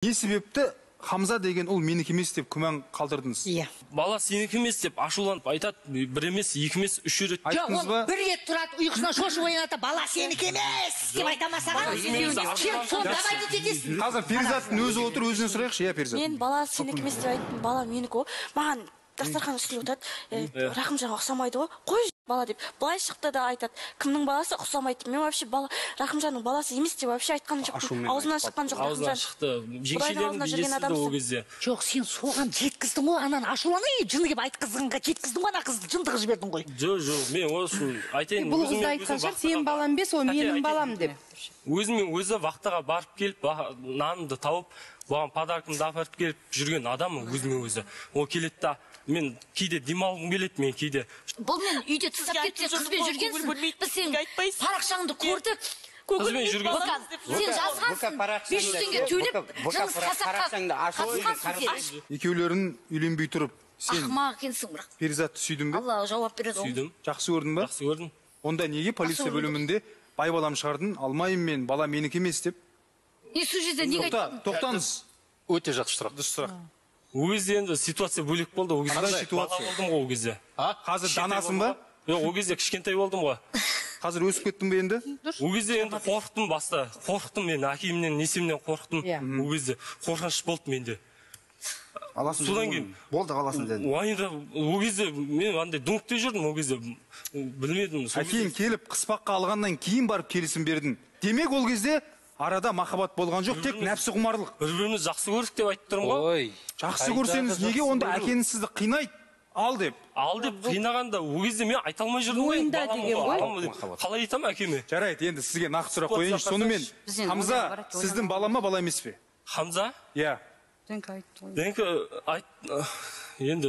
Не себепті Хамза деген ол менікі емес деп күмән қалдырдыңыз? Иә. Бала сенікі емес деп ашуланып айтады, бір емес, екі емес, үш рет. Айттыңыз ба? Бір рет тұрады, ұйқысынан шошып оянады, бала сенікі емес деп айта ма саған? Сен сонда айтып кетесің. Қазір Перизаттың өзі отыр, өзінен сұрайықшы, иә Перизат. Мен бала сенікі емес деп айттым, бала менікі. Маған дастархан үстінде отырады, Рахымжанға ұқсамайды ғой, қой бала деп. Былай шықты да айтады, кімнің баласы ұқсамайды. Мен вообще Рахымжанның баласы емес деп вообще айтқан жоқпын. Аузынан шыққан жоқ Аузынан Рахымжан. шықты. Жеңшелерін естіді ол кезде. Жоқ, сен соған жеткіздің ғой, анан ашуланып, жыны деп айтқызғанға жеткіздің ғой, ана қызды жындығы жібердің ғой. Жоқ, мен осын айтайын. Бұл қызды айтқан шығар, сенің балам емес, ол менің балам деп. Өзімен өзі вақтаға барып келіп, нанымды тауып, оған подаркымды апарып келіп жүрген адаммын өзімен өзі. Ол келеді да, мен кейде демалғым келеді, мен кейде. Бұл мен үйде тастап кетсе қызбен жүргенсің. Біз сен парақшаңды көрдік. Қызбен жүрген. Сен жазғансың, 500 теңге төлеп, жыныс қасапқа қатысқансың сен. Екеулерін үйленбей тұрып, сен Ақымақ екенсің бірақ. Перизатты сүйдің бе? Алла жауап береді. Сүйдім. Жақсы көрдің бе? Жақсы көрдім. Онда неге полиция бөлімінде бай балам шығардың, алмайым мен, бала менікі емес деп? Не сол жерде неге айттың? Тоқтаңыз. Өте жақсы сұрақ. Дұрыс сұрақ. Ол кезде енді ситуация бөлек болды, ол кезде. Қандай ситуация? Бала болдым ғой ол кезде. Қазір данасың ба? Жоқ, ол кезде кішкентай болдым ғой. Қазір өсіп кеттің бе енді? Ол кезде енді қорықтым баста. Қорықтым мен, әкемнен, несемнен қорықтым. Ол кезде қорқыныш болды менде. Содан кейін болды қаласын дедім. Ол кезде мен андай дүңкте жүрдім, ол кезде білмедім. Әкең келіп қыспаққа алғаннан кейін барып келісім бердің. Демек ол кезде арада махаббат болған жоқ, тек нәпсі құмарлық. Бір-біріміз жақсы көрдік деп айтып тұрмын ғой. Жақсы көрсеңіз, неге онда әкеңіз сізді қинайды? Ал деп. Ал деп қинағанда ол кезде мен айта алмай жүрдім ғой. Ойында деген ғой. Қалай айтамын әкеме? Жарайды, енді сізге нақты сұрақ қояйыншы. Сонымен, Хамза сіздің балама бала емес пе? Хамза? Иә. Денкі енді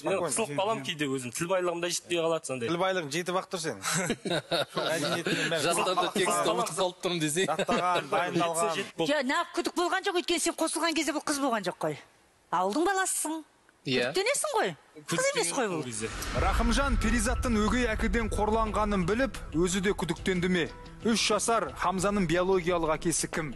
мен қысылып қалам кейде өзім. Тіл байлығымда жетпей қалады сондай. Тіл байлығың жетіп ақ тұр сен. Жастарды текстті ұмытып қалып тұрмын десе. Жаттаған, дайындалған. Неғып күдік болған жоқ, өйткені сен қосылған кезде бұл қыз болған жоқ қой. Ауылдың баласысың. Күдіктенесің ғой. Қыз емес қой бұл. Рахымжан Перизаттың өгей әкеден қорланғанын біліп, өзі де күдіктенді ме? 3 жасар Хамзаның биологиялық әкесі кім?